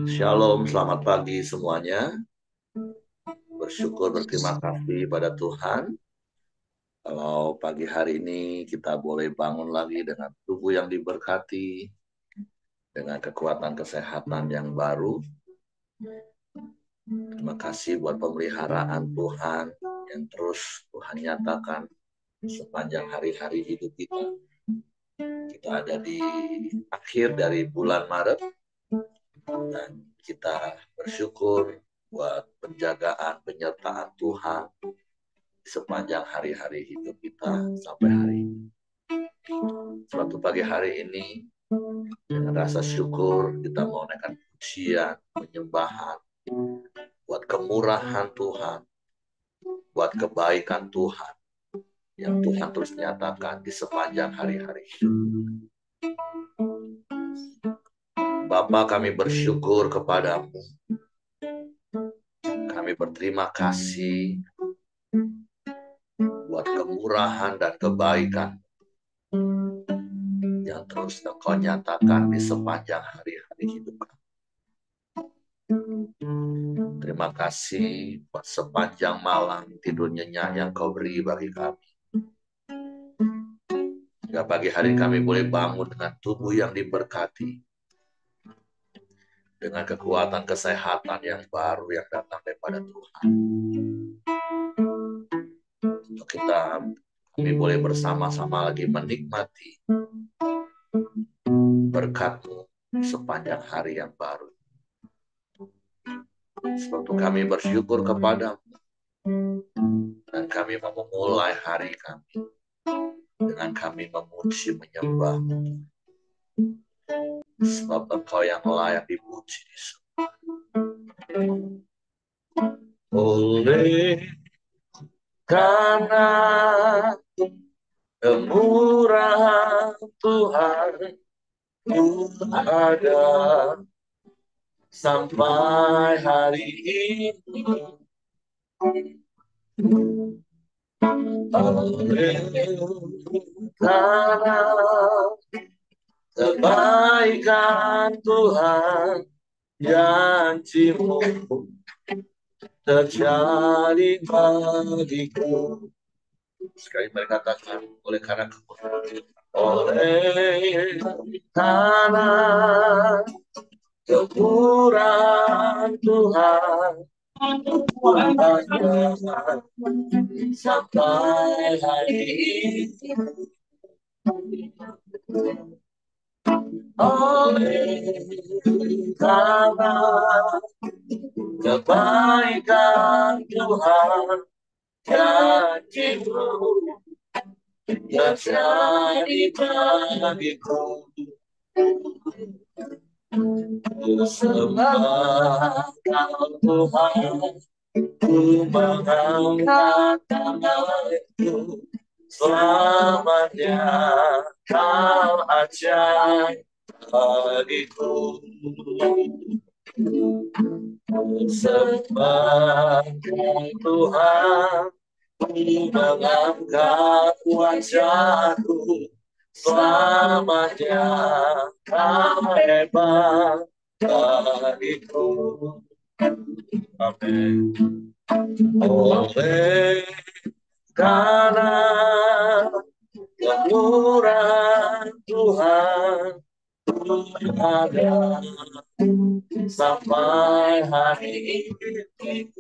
Shalom, selamat pagi semuanya. Bersyukur, berterima kasih pada Tuhan. Kalau pagi hari ini kita boleh bangun lagi dengan tubuh yang diberkati, dengan kekuatan kesehatan yang baru. Terima kasih buat pemeliharaan Tuhan yang terus Tuhan nyatakan sepanjang hari-hari hidup kita. Kita ada di akhir dari bulan Maret dan kita bersyukur buat penjagaan, penyertaan Tuhan sepanjang hari-hari hidup kita sampai hari ini. Suatu pagi hari ini, dengan rasa syukur, kita mau naikkan pujian, penyembahan, buat kemurahan Tuhan, buat kebaikan Tuhan, yang Tuhan terus nyatakan di sepanjang hari-hari hidup. Bapa, kami bersyukur kepadamu. Kami berterima kasih buat kemurahan dan kebaikan yang terus Engkau nyatakan di sepanjang hari-hari hidup kami. Terima kasih buat sepanjang malam tidur nyenyak yang Kau beri bagi kami. Hingga pagi hari kami boleh bangun dengan tubuh yang diberkati, dengan kekuatan kesehatan yang baru yang datang daripada Tuhan. Untuk kami boleh bersama-sama lagi menikmati berkat-Mu sepanjang hari yang baru. Sebab itu kami bersyukur kepadamu dan kami mau memulai hari kami dengan kami memuji menyembah-Mu. Sebab Engkau yang layak dipuji. Oleh karena kemurahan Tuhan ku ada sampai hari ini. Oleh karena kebaikan Tuhan, janji-Mu terjadi bagiku. Sekali mereka katakan, oleh karena kemurahan Tuhan sampai hari ini. Oleh karena kebaikan Tuhan, janji-Mu terjadi bagiku. Sembah Kau Tuhan, ku mengangkat tanganku, selamanya Kau ajaib bagiku. Sembah Kau Tuhan, ku mengangkat wajahku, selamanya Kau hebat bagiku. Amin. Oleh karena kemurahan Tuhan ada sampai hari ini.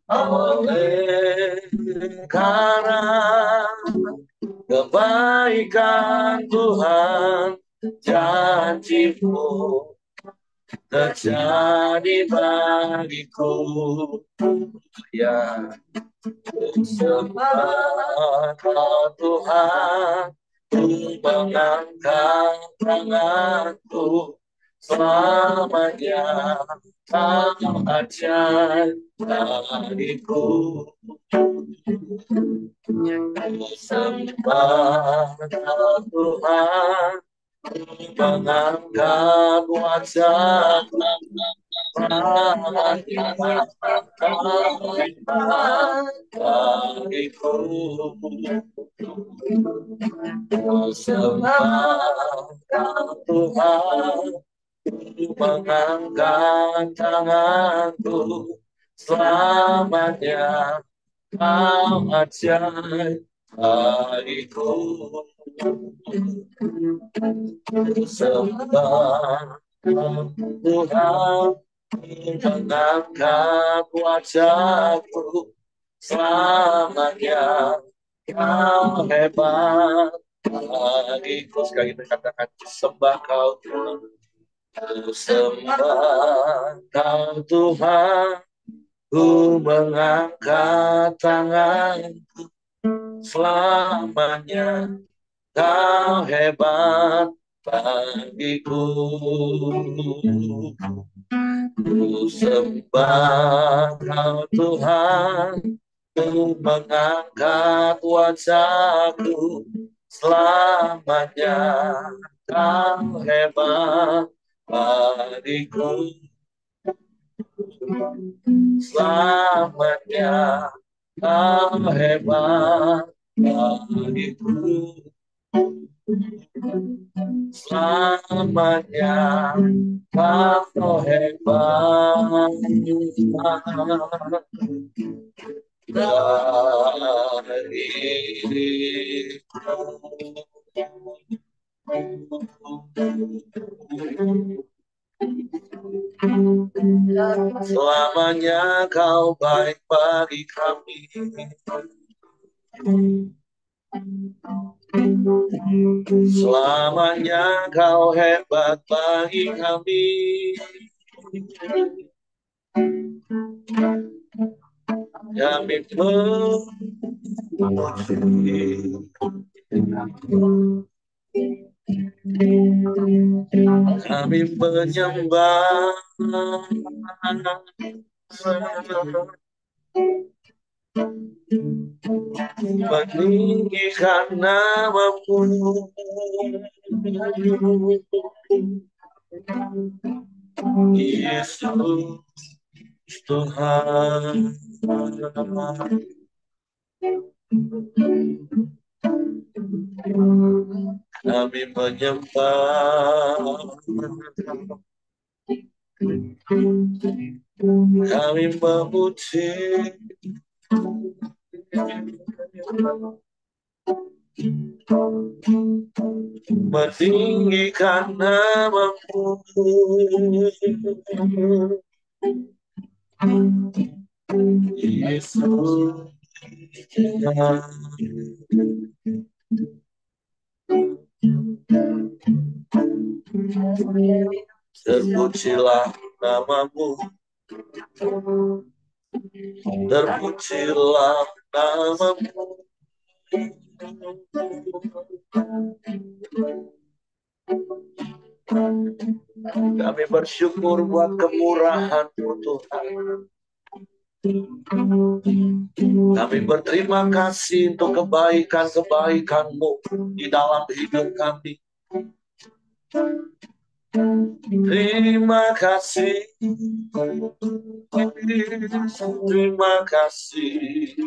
Oleh karena kebaikan Tuhan, janji-Mu terjadi bagiku. Ya, sembah Kau Tuhan, ku mengangkat tanganku, selamanya Kau ajaib bagiku. Sembah Kau Tuhan, ku mengangkat wajah bagiku. Sembah Tuhan, mengangkat tanganku, selamanya Kau ajaib bagiku. Sembah Tuhan, mengangkat wajahku, selamanya Kau hebat bagiku. Sekali kita katakan, sembah Kau Tuhan. Ku sembah Kau Tuhan, ku mengangkat tangan, selamanya Kau hebat bagiku. Ku sembah Kau Tuhan, ku mengangkat wajahku, selamanya Kau hebat bagiku. Selamanya Kau hebat bagiku. Selamanya Kau hebat bagiku. Selamanya Kau baik bagi kami. Selamanya Kau hebat bagi kami. Kami memuji, kami menyembah, meninggikan nama-Mu, Yesus Tuhan. Kami menyembah, kami memuji, meninggikan nama-Mu, Yesus Tuhan. Terpujilah nama-Mu, terpujilah nama-Mu. Kami bersyukur buat kemurahan-Mu Tuhan. Kami berterima kasih untuk kebaikan-kebaikan-Mu di dalam hidup kami. Terima kasih, terima kasih.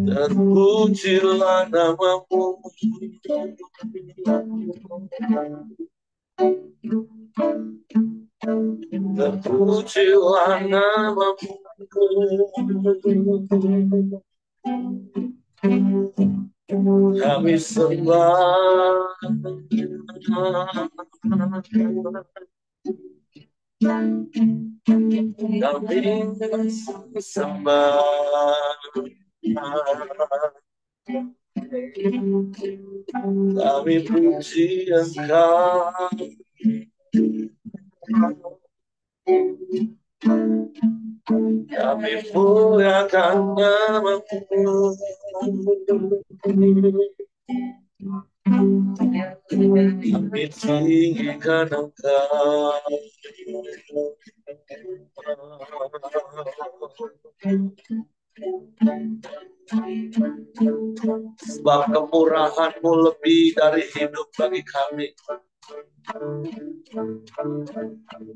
Terpujilah nama-Mu, terpujilah nama-Mu. Kami sembah, kami sembah, kami puji Engkau. Kami muliakan nama-Mu. Kami tinggikan Engkau. Sebab kemurahan-Mu lebih dari hidup bagi kami.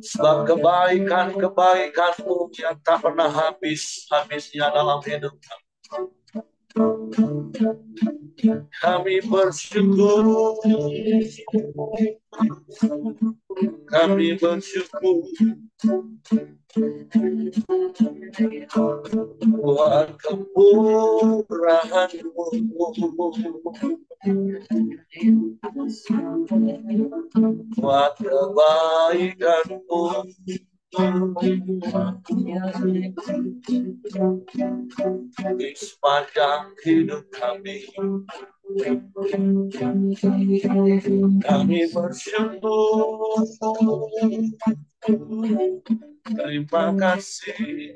Sebab kebaikan-kebaikan-Mu yang tak pernah habisnya dalam hidup kami. Kami bersyukur. Kami bersyukur buat kemurahan-Mu, buat kebaikan-Mu di sepanjang hidup kami. Kami bersyukur. Terima kasih.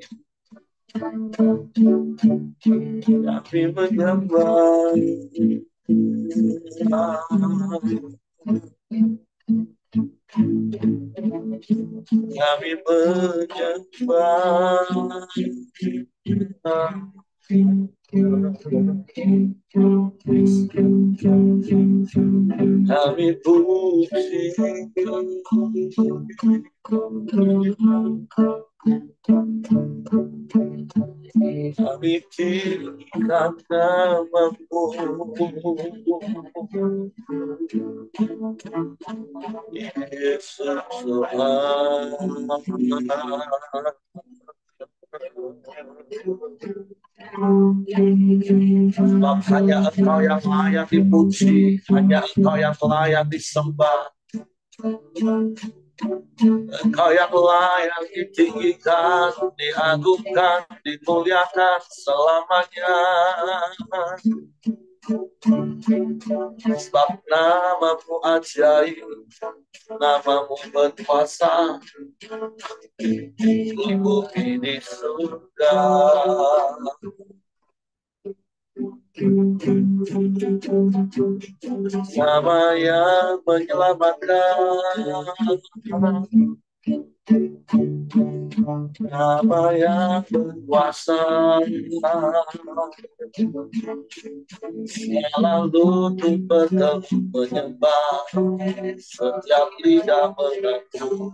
Kami menyembah. Kami menyembah. Kami puji. Kami tinggikan nama-Mu, Yesus Tuhan. Sebab hanya Engkau yang layak dipuji, hanya Engkau yang layak disembah, Engkau yang layak ditinggikan, diagungkan, dimuliakan selamanya. Sebab nama-Mu ajaib, nama-Mu berkuasa di bumi di surga. Nama yang menyelamatkan, nama yang berkuasa, selalu untuk bertemu menyembah, setiap lidah mengaku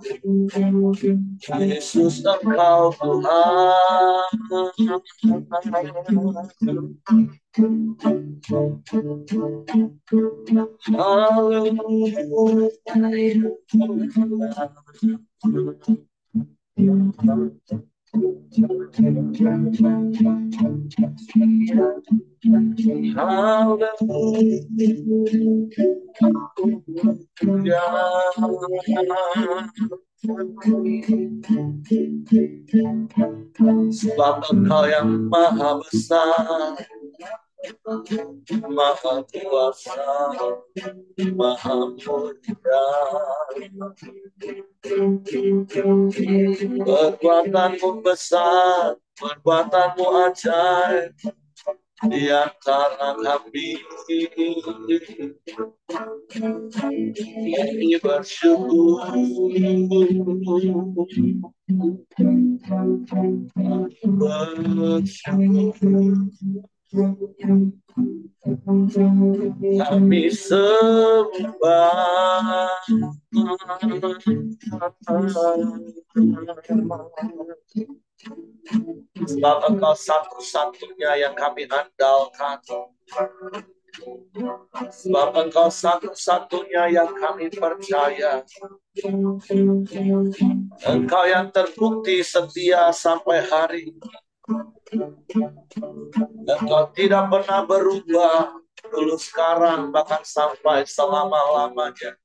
Yesus Engkau Tuhan. Sebab Engkau yang maha besar, maha kuasa, maha mulia. Perbuatan-Mu besar, perbuatan-Mu ajaib di antara kami. Kami bersyukur. Kami sembah. Sebab Engkau satu-satunya yang kami andalkan. Sebab Engkau satu-satunya yang kami percaya. Engkau yang terbukti setia sampai hari ini. Engkau tidak pernah berubah dulu, sekarang, bahkan sampai selama-lamanya.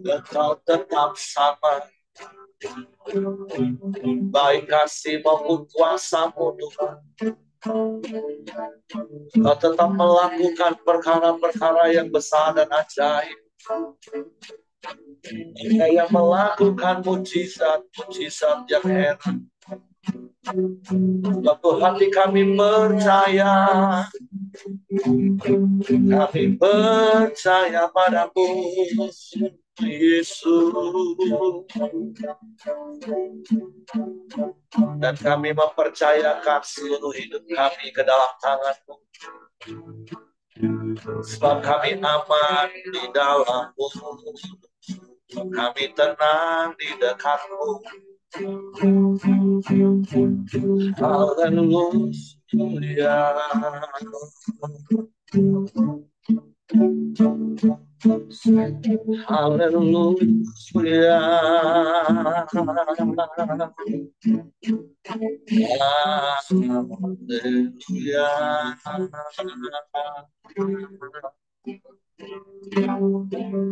Engkau tetap sama. Baik kasih maupun kuasa-Mu, Tuhan. Engkau tetap melakukan perkara-perkara yang besar dan ajaib. Engkau yang melakukan mujizat-mujizat yang heran. Waktu hati kami percaya, kami percaya pada-Mu, Yesus. Dan kami mempercayakan seluruh hidup kami ke dalam tangan-Mu. Sebab kami aman di dalam-Mu, kami tenang di dekat-Mu. Haleluya. Haleluya. Haleluya.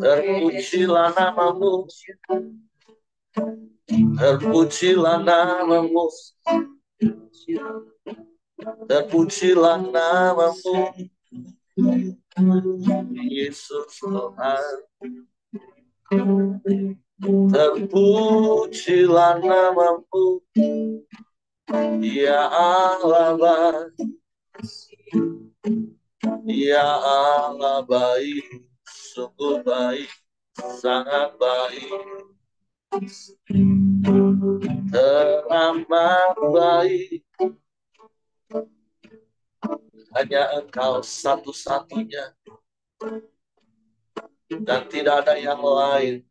Terpujilah nama-Mu, terpujilah nama-Mu, terpujilah nama-Mu, Yesus Tuhan. Terpujilah nama-Mu, ya Allah, ya Allah baik, sungguh baik, sangat baik, teramat baik. Hanya Engkau satu-satunya, dan tidak ada yang lain,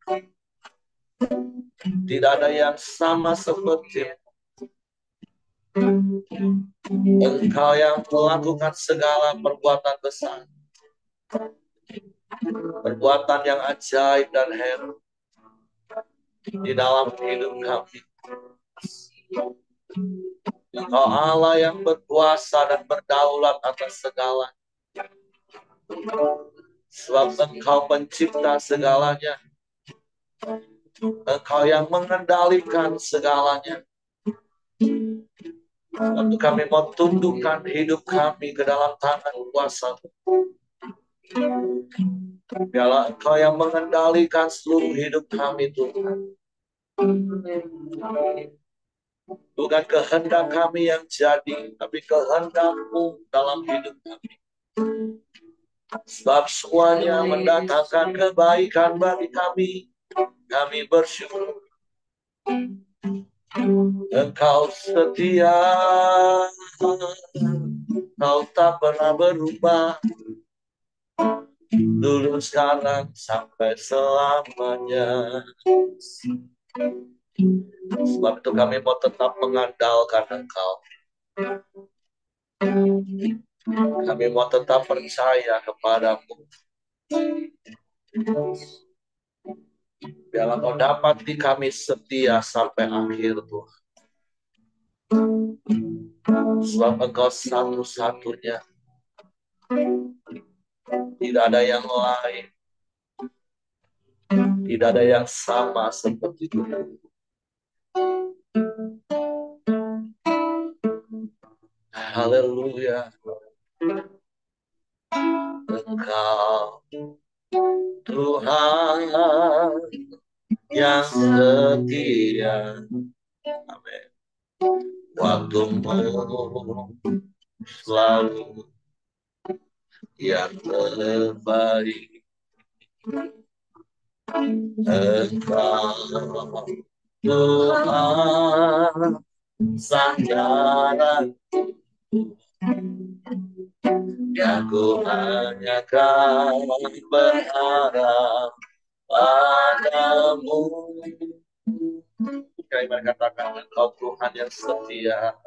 tidak ada yang sama seperti Engkau yang melakukan segala perbuatan besar, perbuatan yang ajaib dan hebat di dalam hidup kami. Engkau Allah yang berkuasa dan berdaulat atas segala. Sebab Engkau pencipta segalanya, Engkau yang mengendalikan segalanya. Waktu kami mau tundukkan hidup kami ke dalam tangan kuasa-Mu. Biarlah Engkau yang mengendalikan seluruh hidup kami, Tuhan. Bukan kehendak kami yang jadi, tapi kehendak-Mu dalam hidup kami. Sebab semuanya mendatangkan kebaikan bagi kami. Kami bersyukur. Engkau setia, Engkau tak pernah berubah, dulu, sekarang, sampai selamanya. Sebab itu kami mau tetap mengandalkan Engkau. Kami mau tetap percaya kepada-Mu. Biarlah Kau dapat di kami setia sampai akhir, Tuhan. Sebab Engkau satu-satunya, tidak ada yang lain, tidak ada yang sama seperti Tuhan. Haleluya. Engkau Tuhan yang setia. Amin. Waktu-Mu selalu yang terbaik. Engkau Tuhan sandaran, yang ku hanya kan berharap padamu. Kami katakan Engkau Tuhan yang setia.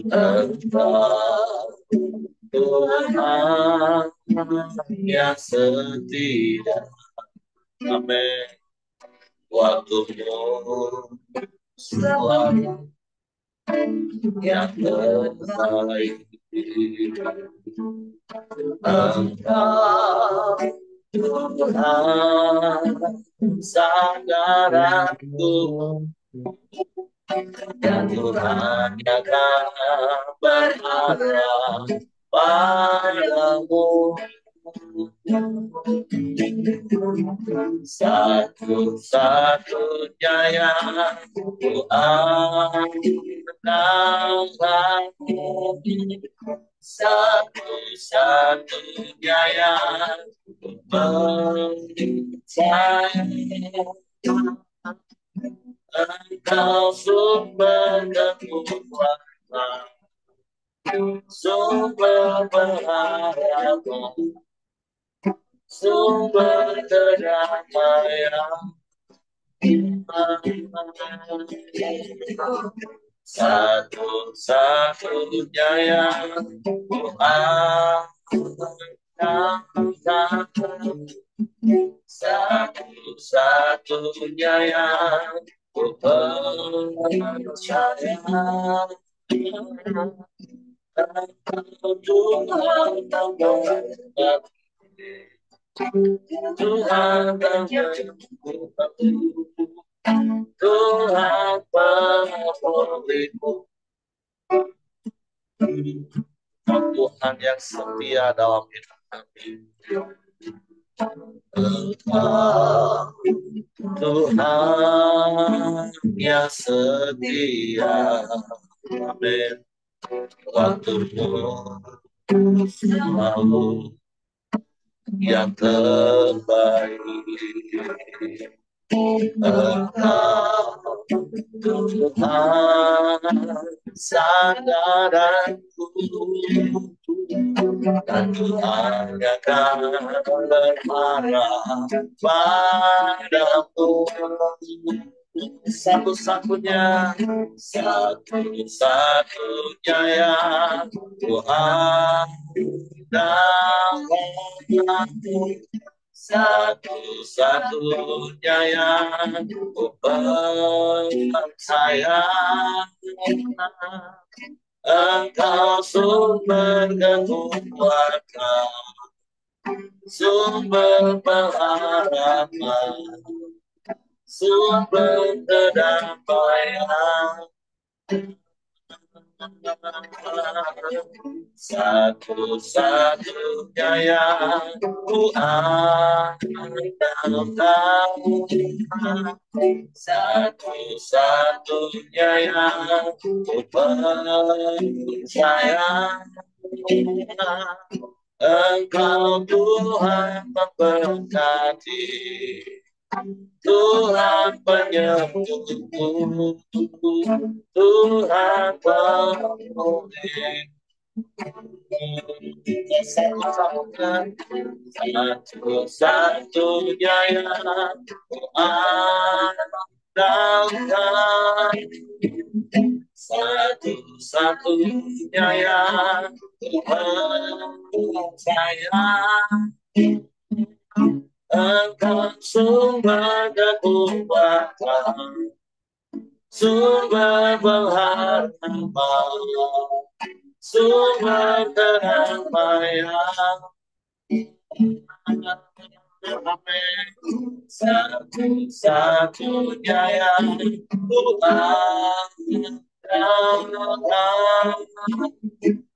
Engkau Tuhan yang setia. Amin. Waktu-Mu selalu yang terbaik. Engkau Tuhan sandaranku, yang Tuhan akan berharap padamu. Satu-satunya yang ku andalkan, satu-satunya yang ku percaya. Engkau sumber kekuatan, sumber pengharapan, sumber kedamaian. Satu-satunya yang kuandalkan, satu-satunya yang ku percaya. Engkau Tuhan yang berkati, Tuhan yang berkati, Tuhan pemilikku, Tuhan yang setia dalam hidup kami. Engkau Tuhan yang setia, amin. Waktumu selalu yang terbaik. Engkau Tuhan sandaranku, dan Tuhan akan berharap padamu. Satu-satunya yang Tuhan andalkan, satu-satunya yang ku percaya. Engkau sumber kekuatan, sumber pengharapan, sumber kedamaian. Satu-satunya yang ku andalkan, satu-satunya yang ku percaya. Engkau Tuhan memberkati, Tuhan penyembuhku, Tuhan pemulih. Satu-satunya yang ku andalkan, satu-satunya yang ku percaya. Engkau sumber kekuatan, sumber pengharapan, sumber kedamaian. Satu-satunya yang Tuhan andalkan,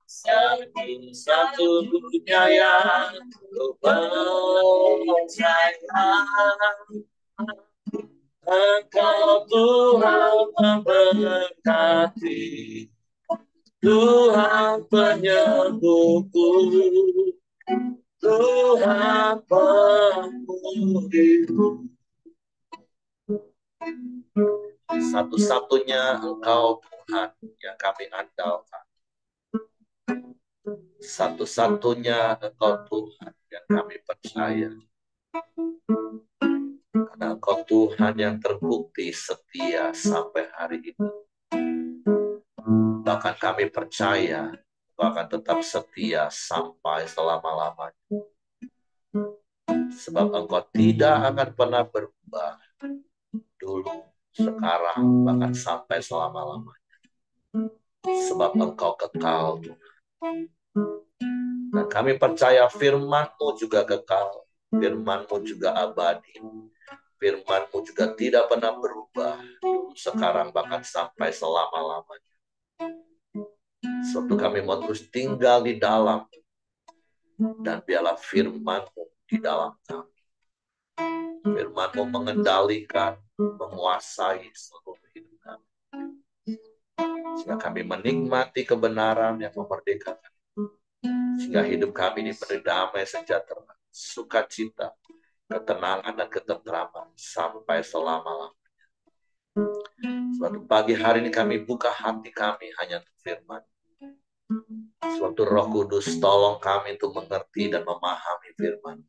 satu-satunya yang ku percaya. Engkau Tuhan memberkati, Tuhan penyembuhku, Tuhan pemulihku. Satu-satunya Engkau Tuhan yang kami andalkan, satu-satunya Engkau Tuhan yang kami percaya. Karena Engkau Tuhan yang terbukti setia sampai hari ini. Bahkan kami percaya Engkau akan tetap setia sampai selama-lamanya. Sebab Engkau tidak akan pernah berubah, dulu, sekarang, bahkan sampai selama-lamanya. Sebab Engkau kekal, Tuhan. Dan kami percaya firman-Mu juga kekal, firman-Mu juga abadi, firman-Mu juga tidak pernah berubah, dulu, sekarang, bahkan sampai selama-lamanya. Sebab kami mau terus tinggal di dalam, dan biarlah firman-Mu di dalam kami. Firman-Mu mengendalikan, menguasai seluruh hidup kami. Sehingga kami menikmati kebenaran yang memerdekakan. Sehingga hidup kami ini berdamai sejahtera, sukacita, ketenangan dan ketentraman sampai selama-lamanya. Suatu pagi hari ini kami buka hati kami hanya untuk firman. Suatu Roh Kudus, tolong kami untuk mengerti dan memahami firman.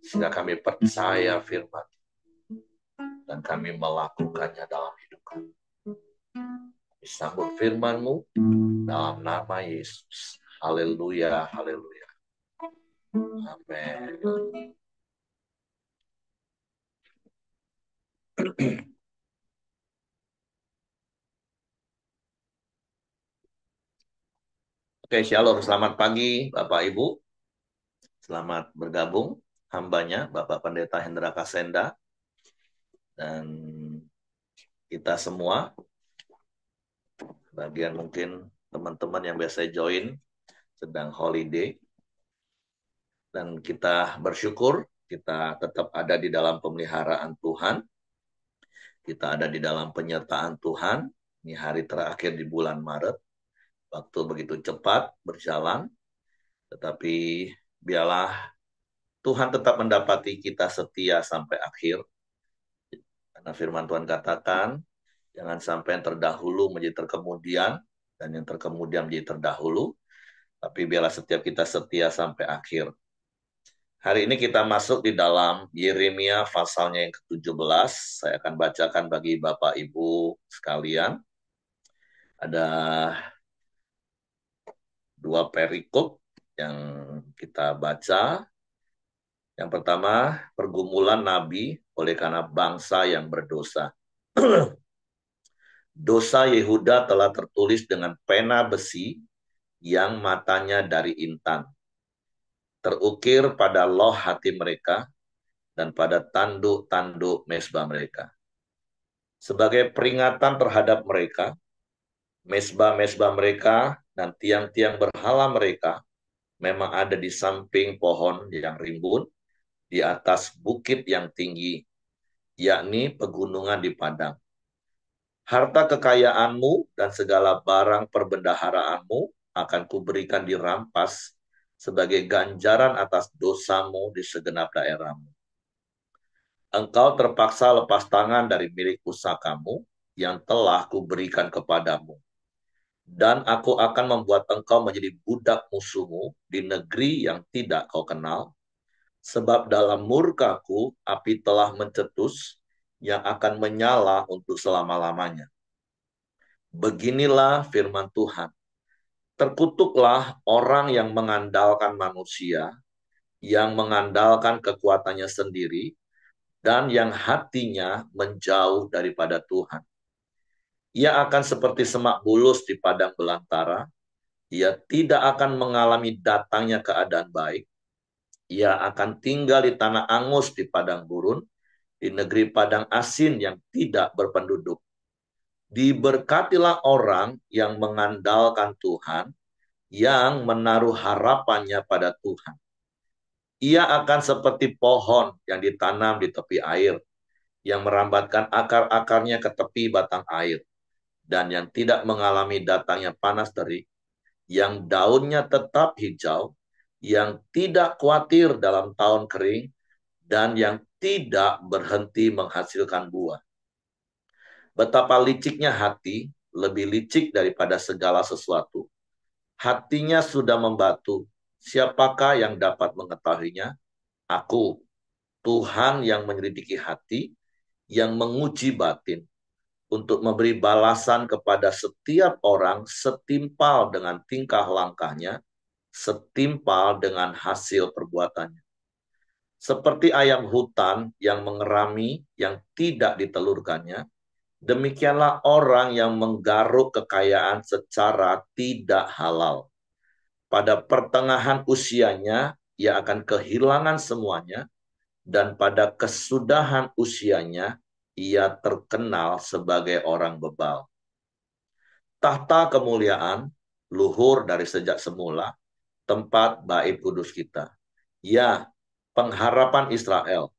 Sehingga kami percaya firman. Dan kami melakukannya dalam hidup kami. Disambut firman-Mu dalam nama Yesus. Haleluya, haleluya. Amin. Oke, shalom. Selamat pagi, Bapak Ibu. Selamat bergabung hambanya, Bapak Pendeta Hendra Kasenda. Dan kita semua, bagian mungkin teman-teman yang biasa join, sedang holiday. Dan kita bersyukur, kita tetap ada di dalam pemeliharaan Tuhan. Kita ada di dalam penyertaan Tuhan. Ini hari terakhir di bulan Maret. Waktu begitu cepat berjalan. Tetapi biarlah Tuhan tetap mendapati kita setia sampai akhir. Karena firman Tuhan katakan, jangan sampai yang terdahulu menjadi terkemudian, dan yang terkemudian menjadi terdahulu. Tapi biarlah setiap kita setia sampai akhir. Hari ini kita masuk di dalam Yeremia pasalnya yang ke-17. Saya akan bacakan bagi Bapak Ibu sekalian. Ada dua perikop yang kita baca. Yang pertama, pergumulan Nabi oleh karena bangsa yang berdosa. Dosa Yehuda telah tertulis dengan pena besi yang matanya dari intan. Terukir pada loh hati mereka dan pada tanduk-tanduk mesbah mereka. Sebagai peringatan terhadap mereka, mesbah-mesbah mereka dan tiang-tiang berhala mereka memang ada di samping pohon yang rimbun, di atas bukit yang tinggi, yakni pegunungan di padang. Harta kekayaanmu dan segala barang perbendaharaanmu akan kuberikan dirampas sebagai ganjaran atas dosamu di segenap daerahmu. Engkau terpaksa lepas tangan dari milik pusakamu yang telah kuberikan kepadamu. Dan aku akan membuat engkau menjadi budak musuhmu di negeri yang tidak kau kenal, sebab dalam murkaku api telah mencetus yang akan menyala untuk selama-lamanya. Beginilah firman Tuhan. Terkutuklah orang yang mengandalkan manusia, yang mengandalkan kekuatannya sendiri, dan yang hatinya menjauh daripada Tuhan. Ia akan seperti semak bulus di padang belantara. Ia tidak akan mengalami datangnya keadaan baik. Ia akan tinggal di tanah angus di padang gurun, di negeri padang asin yang tidak berpenduduk. Diberkatilah orang yang mengandalkan Tuhan, yang menaruh harapannya pada Tuhan. Ia akan seperti pohon yang ditanam di tepi air, yang merambatkan akar-akarnya ke tepi batang air, dan yang tidak mengalami datangnya panas terik, yang daunnya tetap hijau, yang tidak khawatir dalam tahun kering, dan yang tidak berhenti menghasilkan buah. Betapa liciknya hati, lebih licik daripada segala sesuatu. Hatinya sudah membatu. Siapakah yang dapat mengetahuinya? Aku, Tuhan yang menyelidiki hati, yang menguji batin, untuk memberi balasan kepada setiap orang setimpal dengan tingkah langkahnya, setimpal dengan hasil perbuatannya. Seperti ayam hutan yang mengerami, yang tidak ditelurkannya, demikianlah orang yang menggaruk kekayaan secara tidak halal. Pada pertengahan usianya, ia akan kehilangan semuanya, dan pada kesudahan usianya, ia terkenal sebagai orang bebal. Tahta kemuliaan, luhur dari sejak semula, tempat bait kudus kita. Ya, pengharapan Israel.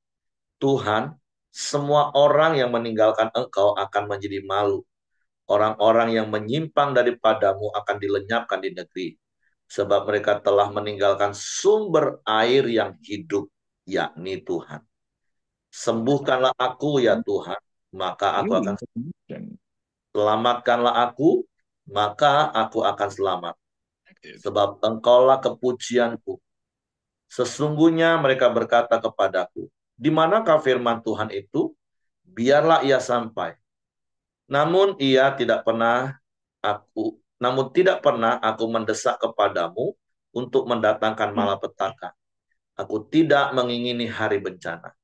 Tuhan, semua orang yang meninggalkan engkau akan menjadi malu. Orang-orang yang menyimpang daripadamu akan dilenyapkan di negeri. Sebab mereka telah meninggalkan sumber air yang hidup, yakni Tuhan. Sembuhkanlah aku ya Tuhan, maka aku akan selamatkanlah aku, maka aku akan selamat. sebab engkaulah kepujianku. Sesungguhnya mereka berkata kepadaku, di manakah firman Tuhan itu? Biarlah ia sampai. Namun ia tidak pernah namun tidak pernah aku mendesak kepadamu untuk mendatangkan malapetaka. Aku tidak mengingini hari bencana.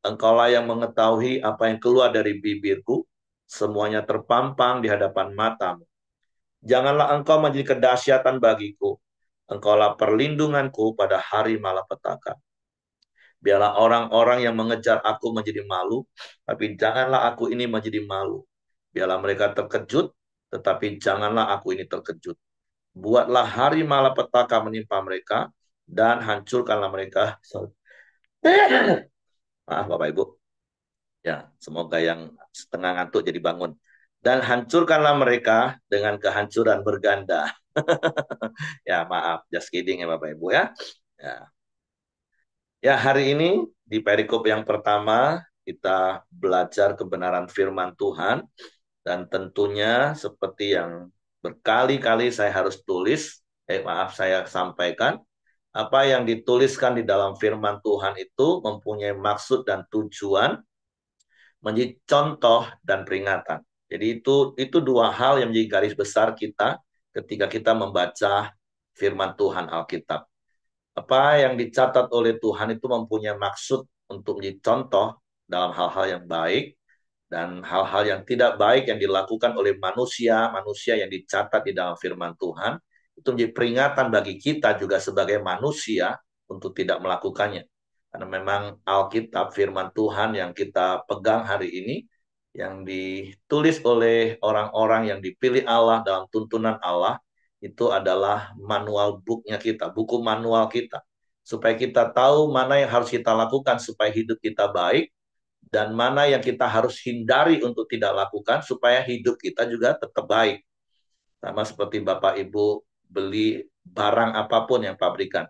Engkaulah yang mengetahui apa yang keluar dari bibirku, semuanya terpampang di hadapan matamu. Janganlah engkau menjadi kedahsyatan bagiku. Engkaulah perlindunganku pada hari malapetaka. Biarlah orang-orang yang mengejar aku menjadi malu, tapi janganlah aku ini menjadi malu. Biarlah mereka terkejut, tetapi janganlah aku ini terkejut. Buatlah hari malapetaka menimpa mereka, dan hancurkanlah mereka. Maaf Bapak Ibu. Ya, semoga yang setengah ngantuk jadi bangun. Dan hancurkanlah mereka dengan kehancuran berganda. Ya, maaf. Just kidding ya Bapak Ibu ya. Ya, ya hari ini di perikop yang pertama kita belajar kebenaran firman Tuhan. Dan tentunya seperti yang berkali-kali saya harus tulis, maaf saya sampaikan, apa yang dituliskan di dalam firman Tuhan itu mempunyai maksud dan tujuan menjadi contoh dan peringatan. Jadi itu dua hal yang menjadi garis besar kita ketika kita membaca firman Tuhan Alkitab. Apa yang dicatat oleh Tuhan itu mempunyai maksud untuk menjadi contoh dalam hal-hal yang baik dan hal-hal yang tidak baik yang dilakukan oleh manusia yang dicatat di dalam firman Tuhan itu menjadi peringatan bagi kita juga sebagai manusia untuk tidak melakukannya. Karena memang Alkitab firman Tuhan yang kita pegang hari ini yang ditulis oleh orang-orang yang dipilih Allah dalam tuntunan Allah itu adalah manual booknya kita, buku manual kita. Supaya kita tahu mana yang harus kita lakukan supaya hidup kita baik dan mana yang kita harus hindari untuk tidak lakukan supaya hidup kita juga tetap baik. Sama seperti Bapak Ibu beli barang apapun yang pabrikan.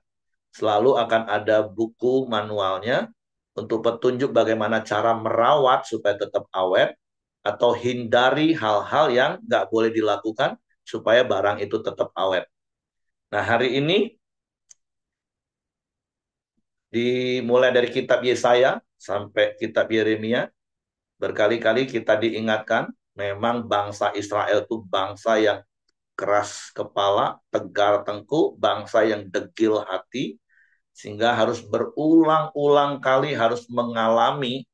Selalu akan ada buku manualnya untuk petunjuk bagaimana cara merawat supaya tetap awet atau hindari hal-hal yang nggak boleh dilakukan supaya barang itu tetap awet. Nah, hari ini dimulai dari kitab Yesaya sampai kitab Yeremia, berkali-kali kita diingatkan memang bangsa Israel itu bangsa yang keras kepala, tegar tengkuk, bangsa yang degil hati, sehingga harus berulang-ulang kali harus mengalami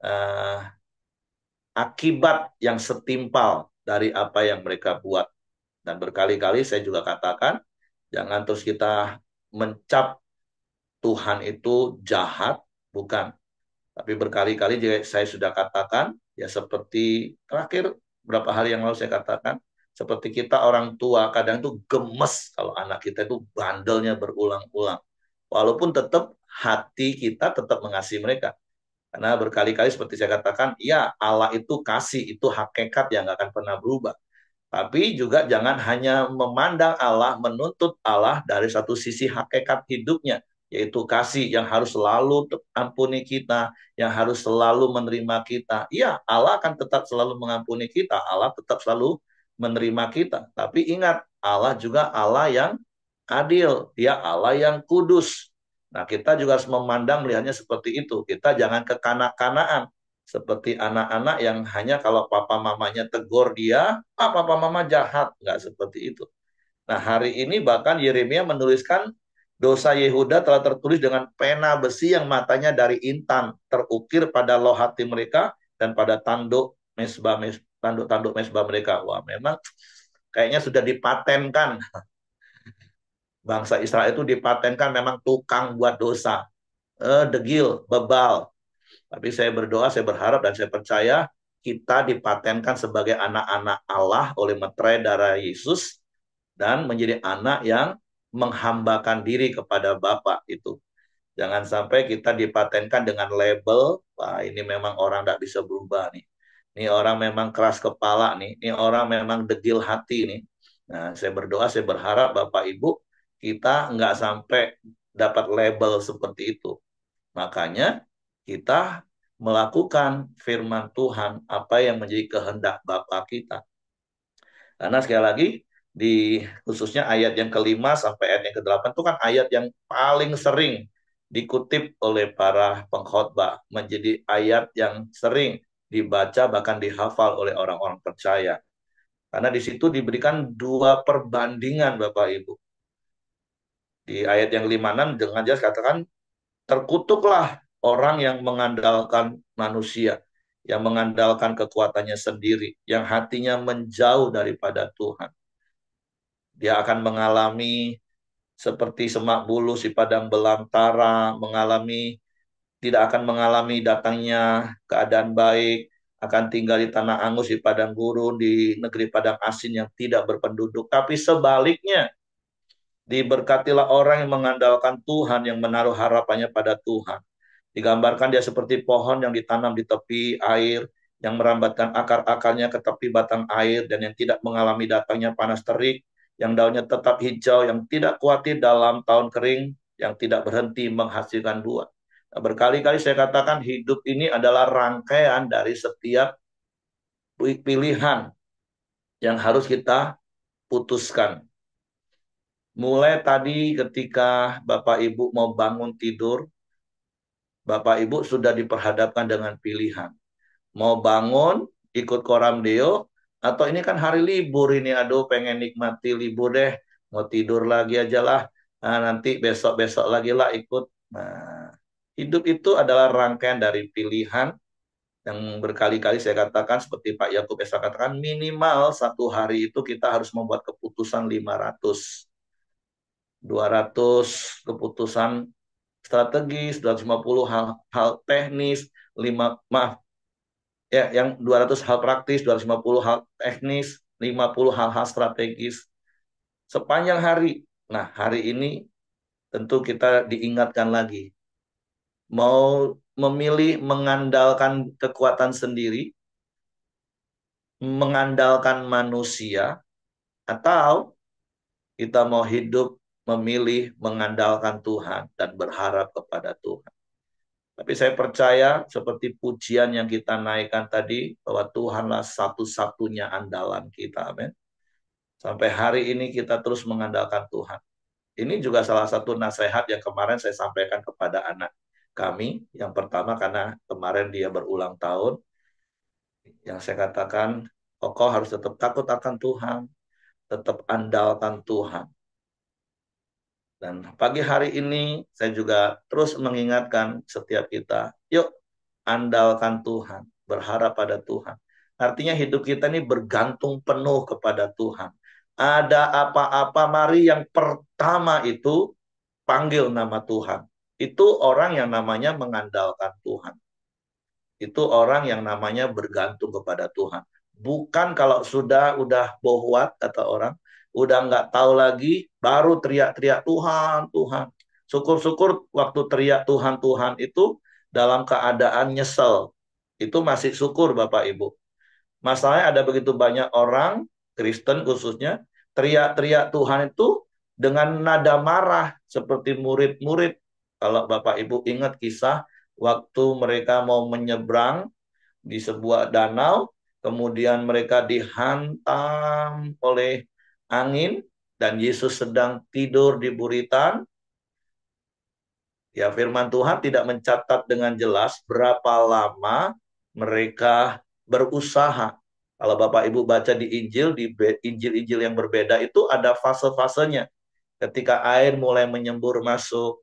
uh, akibat yang setimpal dari apa yang mereka buat. Dan berkali-kali saya juga katakan, jangan terus kita mencap Tuhan itu jahat, bukan. Tapi berkali-kali saya sudah katakan, ya seperti terakhir berapa hari yang lalu saya katakan, seperti kita orang tua kadang itu gemes kalau anak kita itu bandelnya berulang-ulang. Walaupun tetap hati kita tetap mengasihi mereka. Karena berkali-kali seperti saya katakan, ya Allah itu kasih, itu hakikat yang nggak akan pernah berubah. Tapi juga jangan hanya memandang Allah, menuntut Allah dari satu sisi hakikat hidupnya, yaitu kasih yang harus selalu ampuni kita, yang harus selalu menerima kita. Iya, Allah akan tetap selalu mengampuni kita, Allah tetap selalu menerima kita. Tapi ingat, Allah juga Allah yang adil, Dia Allah yang kudus. Nah, kita juga harus memandang melihatnya seperti itu. Kita jangan kekanak-kanaan seperti anak-anak yang hanya kalau papa mamanya tegur dia, papa mama jahat. Nggak seperti itu. Nah, hari ini bahkan Yeremia menuliskan dosa Yehuda telah tertulis dengan pena besi yang matanya dari intan, terukir pada loh hati mereka dan pada tanduk-tanduk mesbah mereka. Wah, memang kayaknya sudah dipatenkan. Bangsa Israel itu dipatenkan memang tukang buat dosa. Degil, bebal. Tapi saya berdoa, saya berharap, dan saya percaya kita dipatenkan sebagai anak-anak Allah oleh meterai darah Yesus dan menjadi anak yang menghambakan diri kepada Bapa itu. Jangan sampai kita dipatenkan dengan label, wah ini memang orang tidak bisa berubah nih. Ini orang memang keras kepala nih. Ini orang memang degil hati nih. Nah, saya berdoa, saya berharap Bapak Ibu kita nggak sampai dapat label seperti itu. Makanya kita melakukan firman Tuhan apa yang menjadi kehendak Bapa kita. Karena sekali lagi Di khususnya ayat yang kelima sampai ayat yang ke-8 itu kan ayat yang paling sering dikutip oleh para pengkhotbah, menjadi ayat yang sering dibaca bahkan dihafal oleh orang-orang percaya. Karena di situ diberikan dua perbandingan Bapak Ibu. Di ayat yang 56 dengan jelas katakan, terkutuklah orang yang mengandalkan manusia, yang mengandalkan kekuatannya sendiri, yang hatinya menjauh daripada Tuhan. Dia akan mengalami seperti semak bulu si padang belantara, tidak akan mengalami datangnya keadaan baik, akan tinggal di tanah angus di padang gurun, di negeri padang asin yang tidak berpenduduk. Tapi sebaliknya, diberkatilah orang yang mengandalkan Tuhan, yang menaruh harapannya pada Tuhan. Digambarkan dia seperti pohon yang ditanam di tepi air, yang merambatkan akar-akarnya ke tepi batang air, dan yang tidak mengalami datangnya panas terik, yang daunnya tetap hijau, yang tidak khawatir dalam tahun kering, yang tidak berhenti menghasilkan buah. Nah, berkali-kali saya katakan hidup ini adalah rangkaian dari setiap pilihan yang harus kita putuskan. Mulai tadi ketika Bapak Ibu mau bangun tidur, Bapak Ibu sudah diperhadapkan dengan pilihan. Mau bangun, ikut koram deo, atau ini kan hari libur ini, aduh pengen nikmati libur deh, mau tidur lagi aja lah, nah, nanti besok-besok lagi lah ikut. Nah, hidup itu adalah rangkaian dari pilihan yang berkali-kali saya katakan, seperti Pak Yakub saya katakan, minimal satu hari itu kita harus membuat keputusan 500, 200 keputusan strategis, 250 hal teknis, 5 maaf ya, yang 200 hal praktis, 250 hal teknis, 50 hal-hal strategis sepanjang hari. Nah, hari ini tentu kita diingatkan lagi, mau memilih mengandalkan kekuatan sendiri, mengandalkan manusia, atau kita mau hidup memilih mengandalkan Tuhan dan berharap kepada Tuhan. Tapi saya percaya seperti pujian yang kita naikkan tadi, bahwa Tuhanlah satu-satunya andalan kita. Amin. Sampai hari ini kita terus mengandalkan Tuhan. Ini juga salah satu nasihat yang kemarin saya sampaikan kepada anak kami. Yang pertama, karena kemarin dia berulang tahun, yang saya katakan, kau harus tetap takut akan Tuhan, tetap andalkan Tuhan. Dan pagi hari ini saya juga terus mengingatkan setiap kita, yuk andalkan Tuhan, berharap pada Tuhan. Artinya hidup kita ini bergantung penuh kepada Tuhan. Ada apa-apa, mari yang pertama itu panggil nama Tuhan. Itu orang yang namanya mengandalkan Tuhan. Itu orang yang namanya bergantung kepada Tuhan. Bukan kalau udah bohwat, kata orang, udah nggak tahu lagi, baru teriak-teriak Tuhan, Tuhan. Syukur-syukur waktu teriak Tuhan, Tuhan itu dalam keadaan nyesel. Itu masih syukur Bapak Ibu. Masalahnya ada begitu banyak orang, Kristen khususnya, teriak-teriak Tuhan itu dengan nada marah, seperti murid-murid. Kalau Bapak Ibu ingat kisah, waktu mereka mau menyeberang di sebuah danau, kemudian mereka dihantam oleh angin, dan Yesus sedang tidur di buritan. Ya, firman Tuhan tidak mencatat dengan jelas berapa lama mereka berusaha. Kalau Bapak Ibu baca di Injil, di Injil-Injil yang berbeda itu ada fase-fasenya. Ketika air mulai menyembur masuk,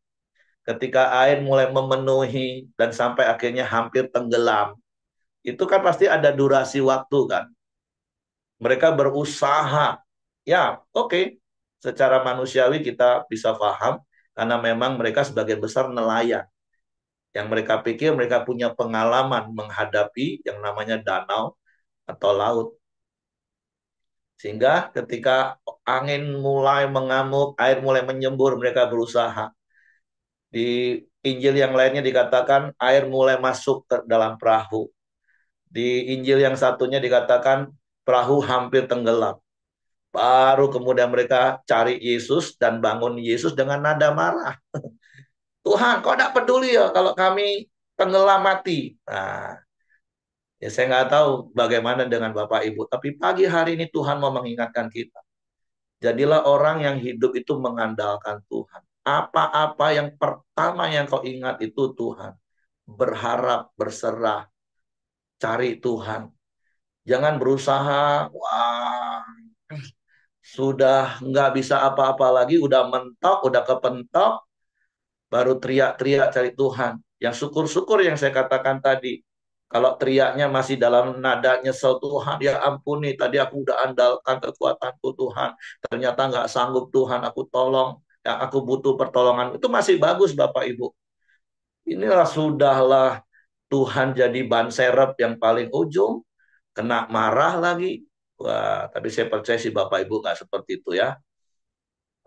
ketika air mulai memenuhi, dan sampai akhirnya hampir tenggelam. Itu kan pasti ada durasi waktu kan. Mereka berusaha. Ya, oke. Secara manusiawi kita bisa paham, karena memang mereka sebagian besar nelayan. Yang mereka pikir mereka punya pengalaman menghadapi yang namanya danau atau laut. Sehingga ketika angin mulai mengamuk, air mulai menyembur, mereka berusaha. Di Injil yang lainnya dikatakan air mulai masuk ke dalam perahu. Di Injil yang satunya dikatakan perahu hampir tenggelam. Baru kemudian mereka cari Yesus dan bangun Yesus dengan nada marah. Tuhan, kau tidak peduli ya kalau kami tenggelam mati. Nah, ya saya nggak tahu bagaimana dengan Bapak Ibu. Tapi pagi hari ini Tuhan mau mengingatkan kita. Jadilah orang yang hidup itu mengandalkan Tuhan. Apa-apa yang pertama yang kau ingat itu Tuhan. Berharap, berserah, cari Tuhan. Jangan berusaha, wah, sudah nggak bisa apa-apa lagi, udah mentok, udah kepentok, baru teriak-teriak cari Tuhan. Yang syukur-syukur yang saya katakan tadi. Kalau teriaknya masih dalam nada nyesel, Tuhan, ya ampuni, tadi aku udah andalkan kekuatanku Tuhan. Ternyata nggak sanggup Tuhan, aku tolong. Yang aku butuh pertolongan. Itu masih bagus Bapak Ibu. Inilah sudahlah Tuhan jadi ban serep yang paling ujung. Kena marah lagi. Wah, tapi saya percaya sih Bapak Ibu nggak seperti itu ya.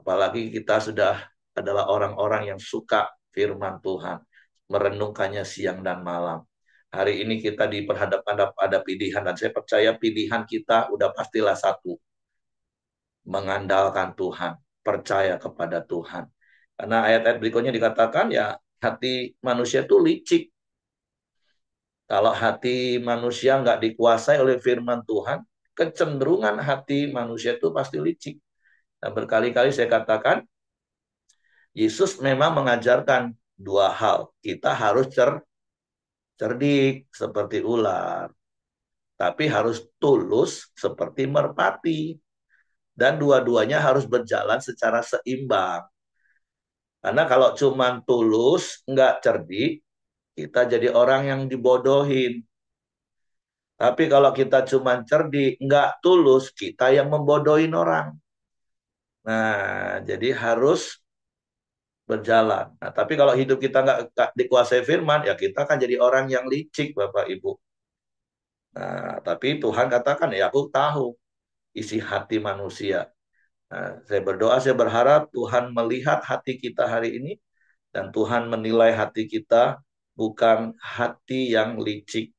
Apalagi kita sudah adalah orang-orang yang suka firman Tuhan, merenungkannya siang dan malam. Hari ini kita diperhadapkan pada pilihan, dan saya percaya pilihan kita udah pastilah satu, mengandalkan Tuhan, percaya kepada Tuhan. Karena ayat-ayat berikutnya dikatakan ya hati manusia itu licik. Kalau hati manusia nggak dikuasai oleh firman Tuhan, kecenderungan hati manusia itu pasti licik. Dan berkali-kali saya katakan, Yesus memang mengajarkan dua hal. Kita harus cerdik seperti ular, tapi harus tulus seperti merpati. Dan dua-duanya harus berjalan secara seimbang. Karena kalau cuma tulus, nggak cerdik, kita jadi orang yang dibodohin. Tapi kalau kita cuma cerdik, nggak tulus, kita yang membodohin orang. Nah, jadi harus berjalan. Nah, tapi kalau hidup kita nggak dikuasai firman, ya kita akan jadi orang yang licik, Bapak Ibu. Nah, tapi Tuhan katakan, ya aku tahu isi hati manusia. Nah, saya berdoa, saya berharap Tuhan melihat hati kita hari ini, dan Tuhan menilai hati kita bukan hati yang licik.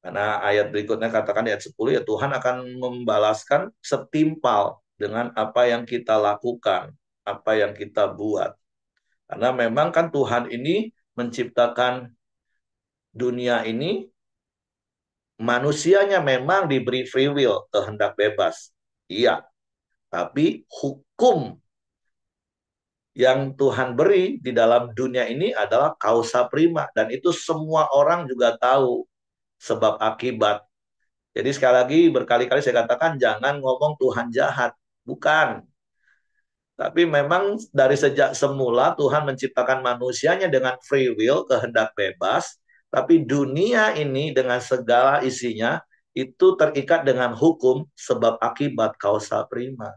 Karena ayat berikutnya katakan ayat 10, ya Tuhan akan membalaskan setimpal dengan apa yang kita lakukan, apa yang kita buat. Karena memang kan Tuhan ini menciptakan dunia ini, manusianya memang diberi free will, kehendak bebas. Iya, tapi hukum yang Tuhan beri di dalam dunia ini adalah kausa prima. Dan itu semua orang juga tahu sebab akibat. Jadi sekali lagi berkali-kali saya katakan jangan ngomong Tuhan jahat. Bukan. Tapi memang dari sejak semula Tuhan menciptakan manusianya dengan free will, kehendak bebas. Tapi dunia ini dengan segala isinya itu terikat dengan hukum sebab akibat kausa prima.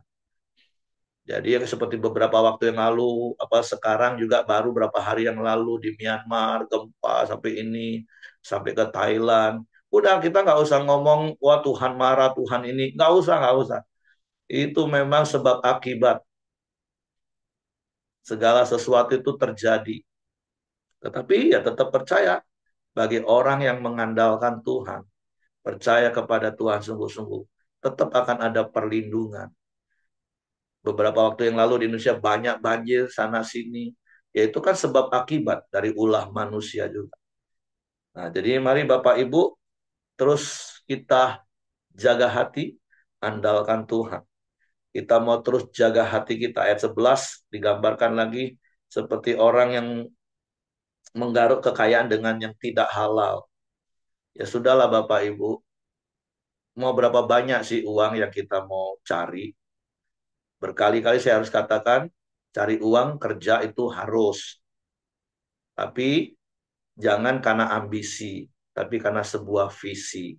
Jadi yang seperti beberapa waktu yang lalu, apa sekarang juga baru beberapa hari yang lalu di Myanmar, gempa sampai ini, sampai ke Thailand. Udah kita nggak usah ngomong, wah Tuhan marah, Tuhan ini. Nggak usah, nggak usah. Itu memang sebab akibat. Segala sesuatu itu terjadi. Tetapi ya tetap percaya bagi orang yang mengandalkan Tuhan, percaya kepada Tuhan sungguh-sungguh, tetap akan ada perlindungan. Beberapa waktu yang lalu di Indonesia banyak banjir sana-sini. Yaitu kan sebab akibat dari ulah manusia juga. Nah, jadi mari Bapak Ibu terus kita jaga hati, andalkan Tuhan. Kita mau terus jaga hati kita. Ayat 11 digambarkan lagi seperti orang yang menggaruk kekayaan dengan yang tidak halal. Ya sudahlah Bapak Ibu, mau berapa banyak sih uang yang kita mau cari? Berkali-kali saya harus katakan, cari uang kerja itu harus. Tapi jangan karena ambisi, tapi karena sebuah visi.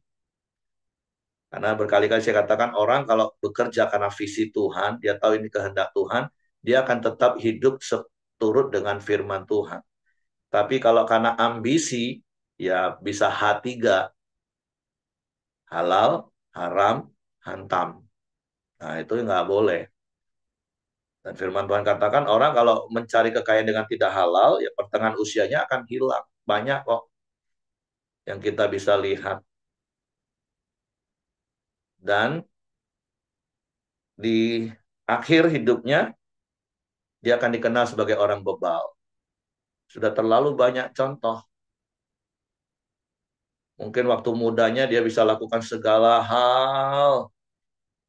Karena berkali-kali saya katakan orang kalau bekerja karena visi Tuhan, dia tahu ini kehendak Tuhan, dia akan tetap hidup seturut dengan firman Tuhan. Tapi kalau karena ambisi, ya bisa H3, halal, haram, hantam. Nah itu nggak boleh. Dan firman Tuhan katakan orang kalau mencari kekayaan dengan tidak halal, ya pertengahan usianya akan hilang. Banyak kok yang kita bisa lihat. Dan di akhir hidupnya, dia akan dikenal sebagai orang bebal. Sudah terlalu banyak contoh. Mungkin waktu mudanya dia bisa lakukan segala hal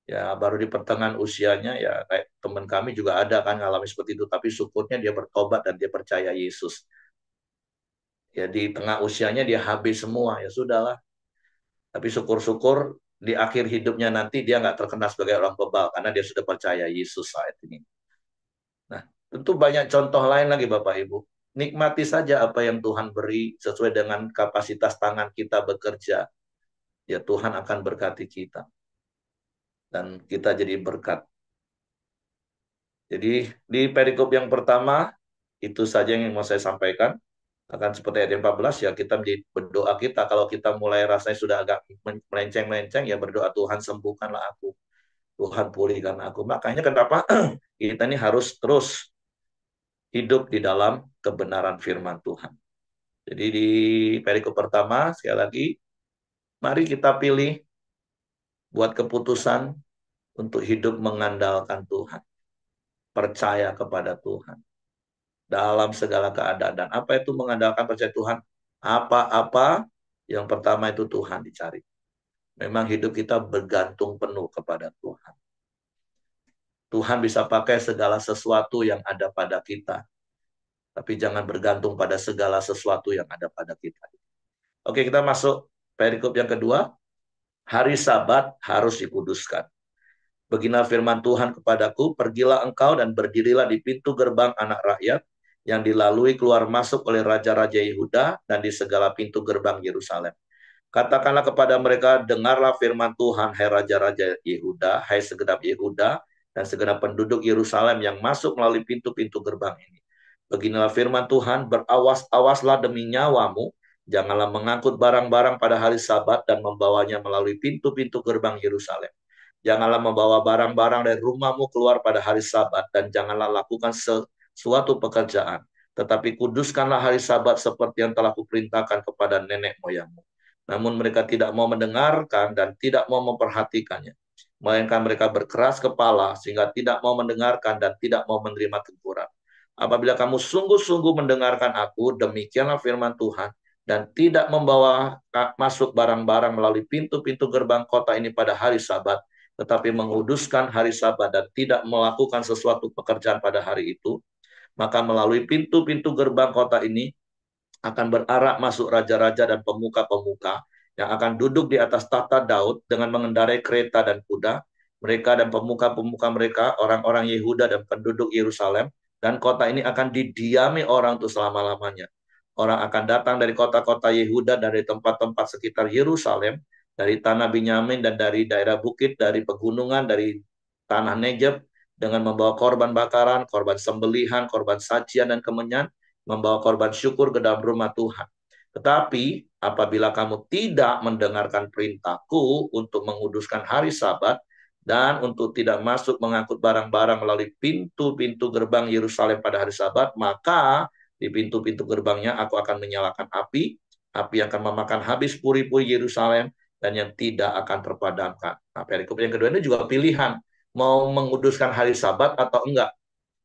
Ya baru di pertengahan usianya ya kayak teman kami juga ada kan ngalami seperti itu, tapi syukurnya dia bertobat dan dia percaya Yesus. Ya di tengah usianya dia habis semua, ya sudahlah. Tapi syukur-syukur di akhir hidupnya nanti dia nggak terkenal sebagai orang bebal karena dia sudah percaya Yesus saat ini. Nah, tentu banyak contoh lain lagi Bapak Ibu. Nikmati saja apa yang Tuhan beri sesuai dengan kapasitas tangan kita bekerja. Ya Tuhan akan berkati kita. Dan kita jadi berkat. Jadi di perikop yang pertama, itu saja yang mau saya sampaikan. Akan seperti ayat 14, ya kita berdoa kita. Kalau kita mulai rasanya sudah agak melenceng-melenceng, ya berdoa Tuhan sembuhkanlah aku. Tuhan pulihkan aku. Makanya kenapa kita ini harus terus hidup di dalam kebenaran firman Tuhan. Jadi di perikop pertama, sekali lagi, mari kita pilih buat keputusan untuk hidup mengandalkan Tuhan. Percaya kepada Tuhan. Dalam segala keadaan. Dan apa itu mengandalkan percaya Tuhan? Apa-apa yang pertama itu Tuhan dicari. Memang hidup kita bergantung penuh kepada Tuhan. Tuhan bisa pakai segala sesuatu yang ada pada kita. Tapi jangan bergantung pada segala sesuatu yang ada pada kita. Oke, kita masuk perikop yang kedua. Hari Sabat harus dikuduskan. Beginilah firman Tuhan kepadaku, pergilah engkau dan berdirilah di pintu gerbang anak rakyat yang dilalui keluar masuk oleh raja-raja Yehuda dan di segala pintu gerbang Yerusalem. Katakanlah kepada mereka, dengarlah firman Tuhan, hai raja-raja Yehuda, hai segenap Yehuda, dan segenap penduduk Yerusalem yang masuk melalui pintu-pintu gerbang ini. Beginilah firman Tuhan, berawas-awaslah demi nyawamu, janganlah mengangkut barang-barang pada hari Sabat dan membawanya melalui pintu-pintu gerbang Yerusalem. Janganlah membawa barang-barang dari rumahmu keluar pada hari Sabat, dan janganlah lakukan sesuatu pekerjaan. Tetapi kuduskanlah hari Sabat seperti yang telah kuperintahkan kepada nenek moyangmu. Namun mereka tidak mau mendengarkan dan tidak mau memperhatikannya. Melainkan mereka berkeras kepala sehingga tidak mau mendengarkan dan tidak mau menerima teguran. Apabila kamu sungguh-sungguh mendengarkan aku, demikianlah firman Tuhan, dan tidak membawa masuk barang-barang melalui pintu-pintu gerbang kota ini pada hari Sabat, tetapi menguduskan hari Sabat dan tidak melakukan sesuatu pekerjaan pada hari itu, maka melalui pintu-pintu gerbang kota ini akan berarak masuk raja-raja dan pemuka-pemuka yang akan duduk di atas tahta Daud dengan mengendarai kereta dan kuda. Mereka dan pemuka-pemuka mereka, orang-orang Yehuda dan penduduk Yerusalem, dan kota ini akan didiami orang untuk selama-lamanya. Orang akan datang dari kota-kota Yehuda, dari tempat-tempat sekitar Yerusalem, dari tanah Binyamin dan dari daerah bukit, dari pegunungan, dari tanah Negeb, dengan membawa korban bakaran, korban sembelihan, korban sajian dan kemenyan, membawa korban syukur ke dalam rumah Tuhan. Tetapi apabila kamu tidak mendengarkan perintahku untuk menguduskan hari Sabat dan untuk tidak masuk mengangkut barang-barang melalui pintu-pintu gerbang Yerusalem pada hari Sabat, maka di pintu-pintu gerbangnya aku akan menyalakan api, api akan memakan habis puri-puri Yerusalem dan yang tidak akan terpadamkan. Nah, perikop yang kedua ini juga pilihan, mau menguduskan hari Sabat atau enggak.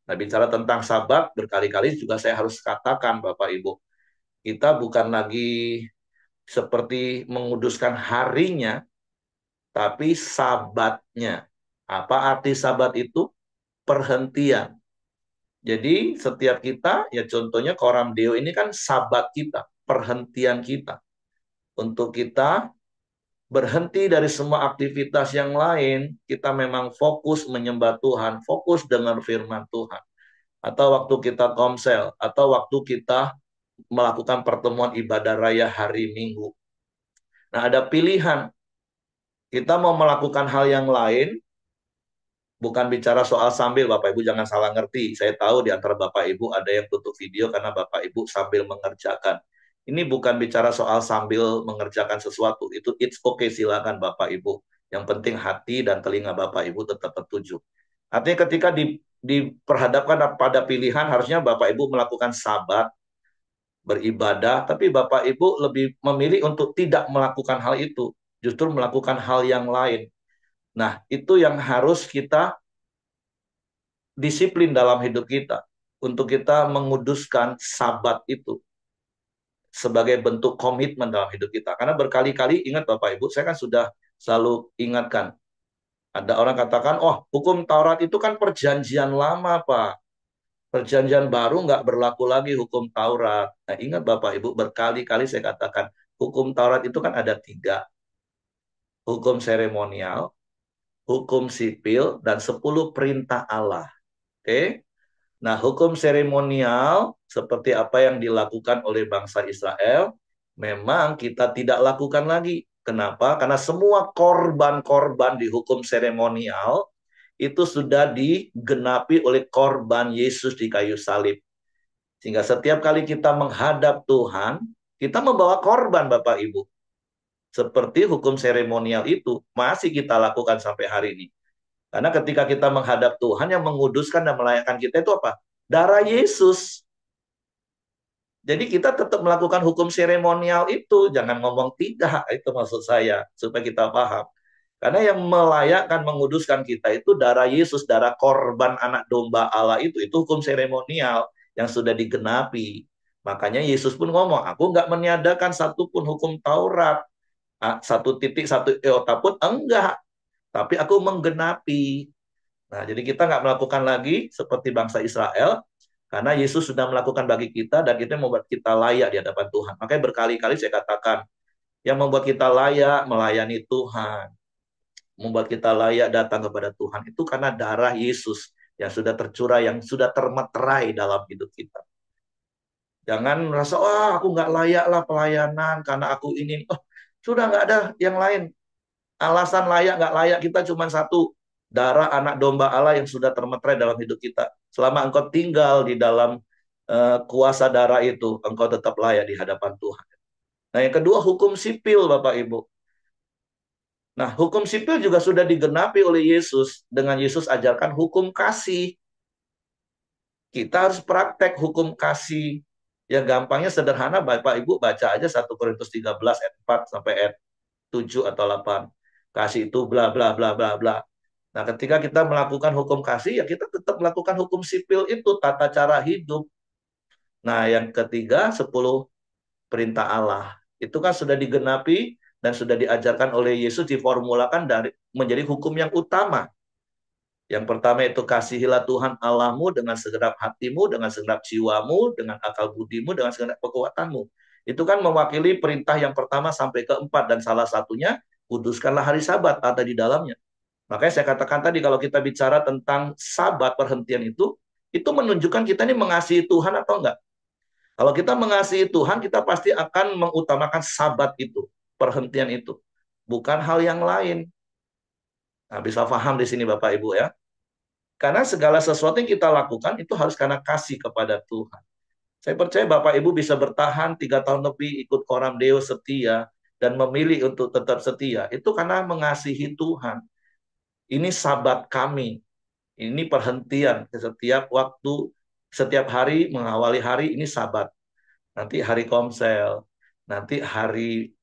Nah, bicara tentang Sabat, berkali-kali juga saya harus katakan, Bapak Ibu, kita bukan lagi seperti menguduskan harinya, tapi Sabatnya. Apa arti Sabat itu? Perhentian. Jadi setiap kita, ya contohnya Koram Deo ini kan Sabat kita, perhentian kita. Untuk kita berhenti dari semua aktivitas yang lain, kita memang fokus menyembah Tuhan, fokus dengar firman Tuhan. Atau waktu kita komsel, atau waktu kita melakukan pertemuan ibadah raya hari Minggu. Nah, ada pilihan. Kita mau melakukan hal yang lain, bukan bicara soal sambil, Bapak Ibu jangan salah ngerti. Saya tahu di antara Bapak Ibu ada yang tutup video karena Bapak Ibu sambil mengerjakan. Ini bukan bicara soal sambil mengerjakan sesuatu. Itu it's okay, silakan Bapak Ibu. Yang penting hati dan telinga Bapak Ibu tetap tertuju. Artinya ketika diperhadapkan pada pilihan, harusnya Bapak Ibu melakukan sabat, beribadah, tapi Bapak Ibu lebih memilih untuk tidak melakukan hal itu, justru melakukan hal yang lain. Nah, itu yang harus kita disiplin dalam hidup kita, untuk kita menguduskan sabat itu sebagai bentuk komitmen dalam hidup kita. Karena berkali-kali, ingat Bapak Ibu, saya kan sudah selalu ingatkan, Ada orang katakan, oh hukum Taurat itu kan perjanjian lama, Pak. Perjanjian baru nggak berlaku lagi hukum Taurat. Nah, ingat Bapak Ibu, berkali-kali saya katakan, hukum Taurat itu kan ada tiga. Hukum seremonial, hukum sipil, dan 10 perintah Allah. Oke? Nah, hukum seremonial seperti apa yang dilakukan oleh bangsa Israel, memang kita tidak lakukan lagi. Kenapa? Karena semua korban-korban di hukum seremonial itu sudah digenapi oleh korban Yesus di kayu salib. Sehingga setiap kali kita menghadap Tuhan, kita membawa korban Bapak Ibu. Seperti hukum seremonial itu masih kita lakukan sampai hari ini. Karena ketika kita menghadap Tuhan, yang menguduskan dan melayakkan kita itu apa? Darah Yesus. Jadi kita tetap melakukan hukum seremonial itu. Jangan ngomong tidak, itu maksud saya. Supaya kita paham. Karena yang melayakkan, menguduskan kita itu darah Yesus, darah korban anak domba Allah itu hukum seremonial yang sudah digenapi. Makanya Yesus pun ngomong, aku nggak meniadakan satupun hukum Taurat. Satu titik, satu iota pun enggak. Tapi aku menggenapi. Nah, jadi kita nggak melakukan lagi seperti bangsa Israel, karena Yesus sudah melakukan bagi kita, dan itu membuat kita layak di hadapan Tuhan. Makanya berkali-kali saya katakan, yang membuat kita layak melayani Tuhan, membuat kita layak datang kepada Tuhan, itu karena darah Yesus yang sudah tercurah, yang sudah termeterai dalam hidup kita. Jangan merasa, wah aku nggak layak lah pelayanan, karena aku ini. Oh, sudah nggak ada yang lain. Alasan layak nggak layak kita cuma satu, darah anak domba Allah yang sudah termeterai dalam hidup kita. Selama engkau tinggal di dalam kuasa darah itu, engkau tetap layak di hadapan Tuhan. Nah, yang kedua, hukum sipil, Bapak Ibu. Nah, hukum sipil juga sudah digenapi oleh Yesus. Dengan Yesus ajarkan hukum kasih. Kita harus praktek hukum kasih. Ya gampangnya sederhana, Bapak Ibu baca aja 1 Korintus 13 ayat 4 sampai ayat 7 atau 8. Kasih itu bla bla bla bla bla. Nah, ketika kita melakukan hukum kasih, ya kita tetap melakukan hukum sipil itu, tata cara hidup. Nah, yang ketiga, 10 perintah Allah. Itu kan sudah digenapi dan sudah diajarkan oleh Yesus, diformulakan dari menjadi hukum yang utama. Yang pertama itu, kasihilah Tuhan Allahmu dengan segenap hatimu, dengan segenap jiwamu, dengan akal budimu, dengan segenap kekuatanmu. Itu kan mewakili perintah yang pertama sampai keempat, dan salah satunya, kuduskanlah hari Sabat, ada di dalamnya. Makanya saya katakan tadi, kalau kita bicara tentang Sabat, perhentian itu menunjukkan kita ini mengasihi Tuhan atau enggak. Kalau kita mengasihi Tuhan, kita pasti akan mengutamakan Sabat itu, perhentian itu. Bukan hal yang lain. Nah, bisa paham di sini Bapak Ibu ya. Karena segala sesuatu yang kita lakukan itu harus karena kasih kepada Tuhan. Saya percaya Bapak Ibu bisa bertahan 3 tahun lebih ikut Koram Deo setia, dan memilih untuk tetap setia. Itu karena mengasihi Tuhan. Ini Sabat kami. Ini perhentian setiap waktu, setiap hari, mengawali hari, ini Sabat. Nanti hari Komsel, nanti hari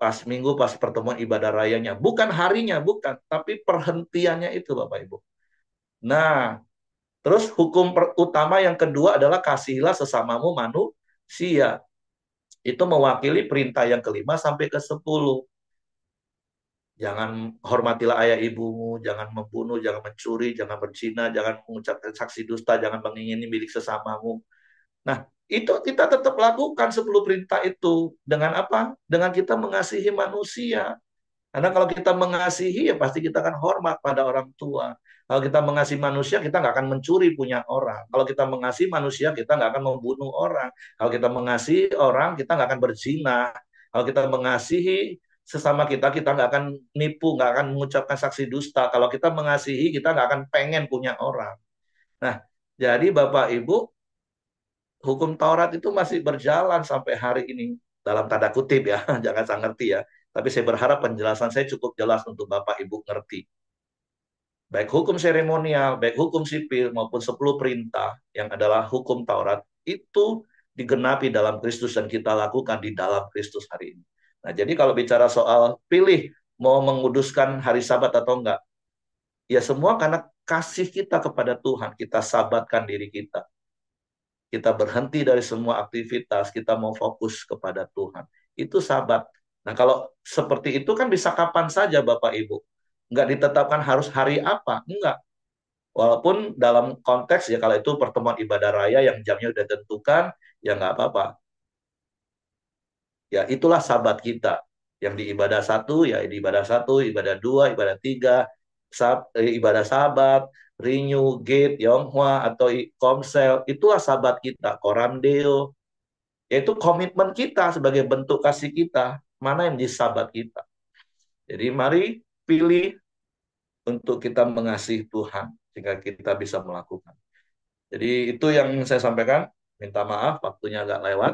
pas Minggu, pas pertemuan ibadah rayanya. Bukan harinya, bukan. Tapi perhentiannya itu Bapak Ibu. Nah, terus hukum utama yang kedua adalah kasihilah sesamamu manusia. Itu mewakili perintah yang kelima sampai ke 10. Jangan, hormatilah ayah ibumu, jangan membunuh, jangan mencuri, jangan berzina, jangan mengucapkan saksi dusta, jangan mengingini milik sesamamu. Nah, itu kita tetap lakukan 10 perintah itu. Dengan apa? Dengan kita mengasihi manusia. Karena kalau kita mengasihi, ya pasti kita akan hormat pada orang tua. Kalau kita mengasihi manusia, kita nggak akan mencuri punya orang. Kalau kita mengasihi manusia, kita nggak akan membunuh orang. Kalau kita mengasihi orang, kita nggak akan berzina. Kalau kita mengasihi sesama kita nggak akan nipu, nggak akan mengucapkan saksi dusta. Kalau kita mengasihi, kita nggak akan pengen punya orang. Nah, jadi Bapak Ibu, hukum Taurat itu masih berjalan sampai hari ini. Dalam tanda kutip ya, jangan saya ngerti ya. Tapi saya berharap penjelasan saya cukup jelas untuk Bapak Ibu ngerti. Baik hukum seremonial, baik hukum sipil, maupun 10 perintah yang adalah hukum Taurat, itu digenapi dalam Kristus dan kita lakukan di dalam Kristus hari ini. Nah, jadi kalau bicara soal pilih mau menguduskan hari Sabat atau enggak, ya semua karena kasih kita kepada Tuhan, kita sabatkan diri kita. Kita berhenti dari semua aktivitas, kita mau fokus kepada Tuhan. Itu Sabat. Nah, kalau seperti itu kan bisa kapan saja Bapak Ibu. nggak ditetapkan harus hari apa, enggak. Walaupun dalam konteks ya kalau itu pertemuan ibadah raya yang jamnya udah ditentukan, ya nggak apa-apa. Ya itulah sahabat kita. Yang di ibadah satu, ya di ibadah satu, ibadah dua, ibadah tiga, ibadah sahabat, Renew, Gate, Yonghua, atau Komsel. Itulah sahabat kita, Koramdeo. Yaitu komitmen kita sebagai bentuk kasih kita. Mana yang di sahabat kita. Jadi mari pilih untuk kita mengasihi Tuhan. Sehingga kita bisa melakukan. Jadi itu yang saya sampaikan. Minta maaf, waktunya agak lewat.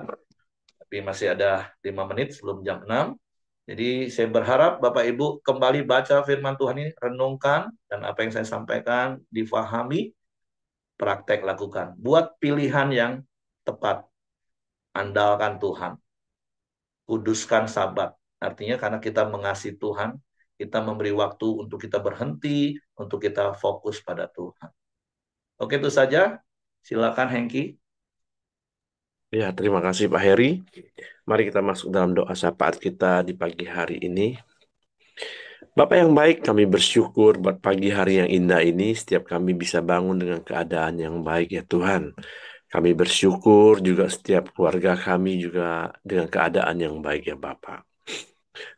Tapi masih ada 5 menit sebelum jam 6. Jadi saya berharap Bapak Ibu kembali baca firman Tuhan ini, renungkan, dan apa yang saya sampaikan difahami, praktek lakukan. Buat pilihan yang tepat, andalkan Tuhan, kuduskan Sabat. Artinya karena kita mengasihi Tuhan, kita memberi waktu untuk kita berhenti, untuk kita fokus pada Tuhan. Oke, itu saja. Silakan Hengki. Ya, terima kasih Pak Heri. Mari kita masuk dalam doa syafaat kita di pagi hari ini. Bapak yang baik, kami bersyukur buat pagi hari yang indah ini. Setiap kami bisa bangun dengan keadaan yang baik ya Tuhan. Kami bersyukur juga setiap keluarga kami juga dengan keadaan yang baik ya Bapak.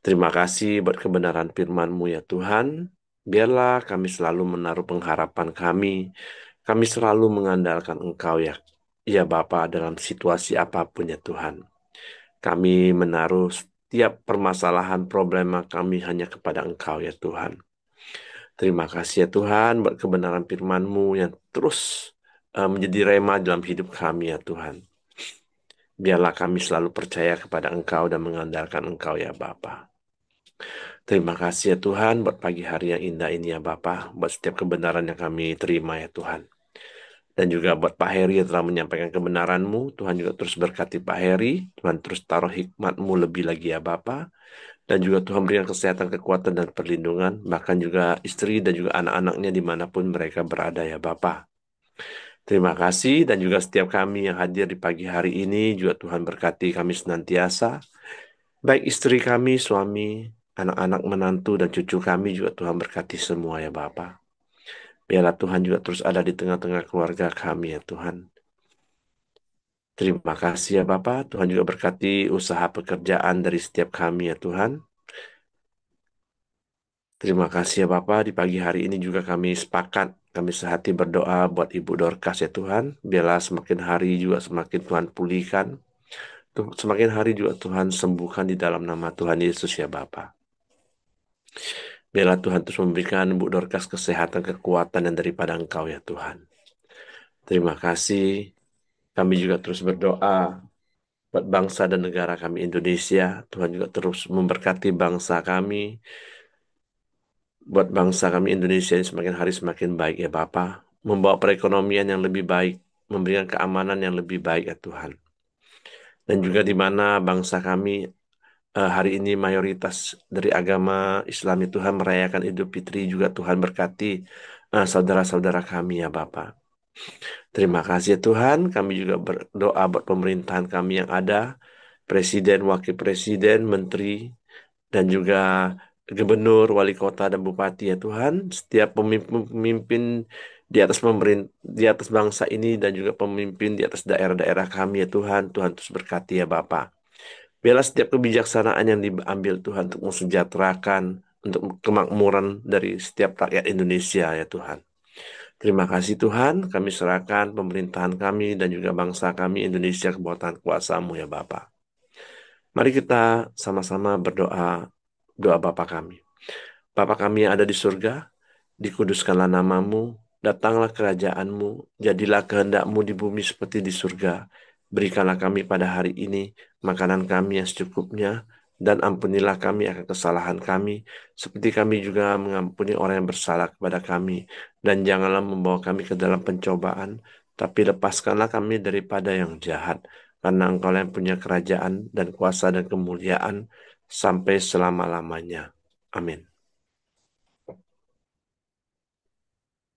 Terima kasih buat kebenaran firman-Mu ya Tuhan. Biarlah kami selalu menaruh pengharapan kami. Kami selalu mengandalkan Engkau ya. Ya Bapa dalam situasi apapun ya Tuhan. Kami menaruh setiap permasalahan problema kami hanya kepada Engkau ya Tuhan. Terima kasih ya Tuhan buat kebenaran firman-Mu yang terus menjadi rema dalam hidup kami ya Tuhan. Biarlah kami selalu percaya kepada Engkau dan mengandalkan Engkau ya Bapa. Terima kasih ya Tuhan buat pagi hari yang indah ini ya Bapa, buat setiap kebenaran yang kami terima ya Tuhan. Dan juga buat Pak Heri yang telah menyampaikan kebenaran-Mu, Tuhan juga terus berkati Pak Heri, Tuhan terus taruh hikmat-Mu lebih lagi ya Bapa. Dan juga Tuhan berikan kesehatan, kekuatan, dan perlindungan, bahkan juga istri dan juga anak-anaknya dimanapun mereka berada ya Bapa. Terima kasih dan juga setiap kami yang hadir di pagi hari ini juga Tuhan berkati kami senantiasa. Baik istri kami, suami, anak-anak menantu dan cucu kami juga Tuhan berkati semua ya Bapa. Biarlah Tuhan juga terus ada di tengah-tengah keluarga kami ya Tuhan. Terima kasih ya Bapak. Tuhan juga berkati usaha pekerjaan dari setiap kami ya Tuhan. Terima kasih ya Bapak. Di pagi hari ini juga kami sepakat, kami sehati berdoa buat Ibu Dorcas ya Tuhan. Biarlah semakin hari juga semakin Tuhan pulihkan. Semakin hari juga Tuhan sembuhkan di dalam nama Tuhan Yesus ya Bapak. Biarlah Tuhan terus memberikan Bu Dorcas kesehatan, kekuatan dan daripada Engkau ya Tuhan. Terima kasih. Kami juga terus berdoa buat bangsa dan negara kami Indonesia. Tuhan juga terus memberkati bangsa kami. Buat bangsa kami Indonesia ini semakin hari semakin baik ya Bapa. Membawa perekonomian yang lebih baik. Memberikan keamanan yang lebih baik ya Tuhan. Dan juga di mana bangsa kami hari ini mayoritas dari agama Islam itu Tuhan merayakan Idul Fitri juga Tuhan berkati saudara-saudara kami ya Bapa. Terima kasih ya Tuhan, kami juga berdoa buat pemerintahan kami yang ada, presiden, wakil presiden, menteri, dan juga gubernur, wali kota, dan bupati ya Tuhan. Setiap pemimpin di atas di atas bangsa ini dan juga pemimpin di atas daerah-daerah kami ya Tuhan. Tuhan terus berkati ya Bapa. Biarlah setiap kebijaksanaan yang diambil Tuhan untuk mensejahterakan, untuk kemakmuran dari setiap rakyat Indonesia ya Tuhan. Terima kasih Tuhan, kami serahkan pemerintahan kami dan juga bangsa kami Indonesia ke bawah tangan kuasa-Mu ya Bapa. Mari kita sama-sama berdoa, doa Bapa kami. Bapa kami yang ada di surga, dikuduskanlah namamu, datanglah kerajaanmu, jadilah kehendak-Mu di bumi seperti di surga. Berikanlah kami pada hari ini makanan kami yang secukupnya, dan ampunilah kami akan kesalahan kami, seperti kami juga mengampuni orang yang bersalah kepada kami. Dan janganlah membawa kami ke dalam pencobaan, tapi lepaskanlah kami daripada yang jahat. Karena Engkau yang punya kerajaan dan kuasa dan kemuliaan sampai selama-lamanya. Amin.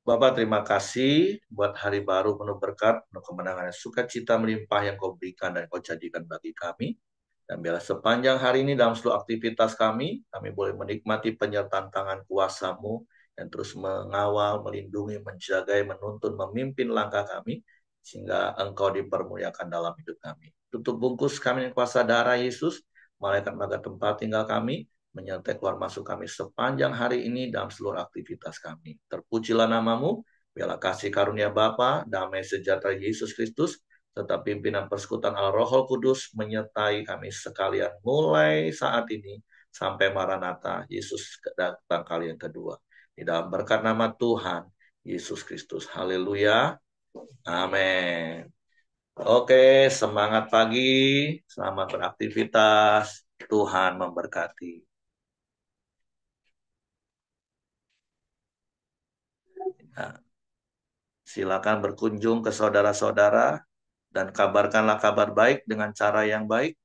Bapak terima kasih buat hari baru penuh berkat, penuh kemenangan, sukacita melimpah yang Kau berikan dan Kau jadikan bagi kami. Dan biarlah sepanjang hari ini dalam seluruh aktivitas kami boleh menikmati penyertaan tangan kuasa-Mu yang terus mengawal, melindungi, menjaga, menuntun, memimpin langkah kami, sehingga Engkau dipermuliakan dalam hidup kami. Tutup bungkus kami dengan kuasa darah Yesus, malaikat menjaga tempat tinggal kami, menyertai keluar masuk kami sepanjang hari ini dalam seluruh aktivitas kami. Terpujilah nama-Mu, biarlah kasih karunia Bapa, damai sejahtera Yesus Kristus, serta pimpinan persekutuan Allah Roh Kudus menyertai kami sekalian mulai saat ini sampai Maranatha, Yesus datang kali yang kedua. Di dalam berkat nama Tuhan Yesus Kristus. Haleluya. Amin. Oke, semangat pagi, selamat beraktivitas. Tuhan memberkati. Nah, silakan berkunjung ke saudara-saudara dan kabarkanlah kabar baik dengan cara yang baik.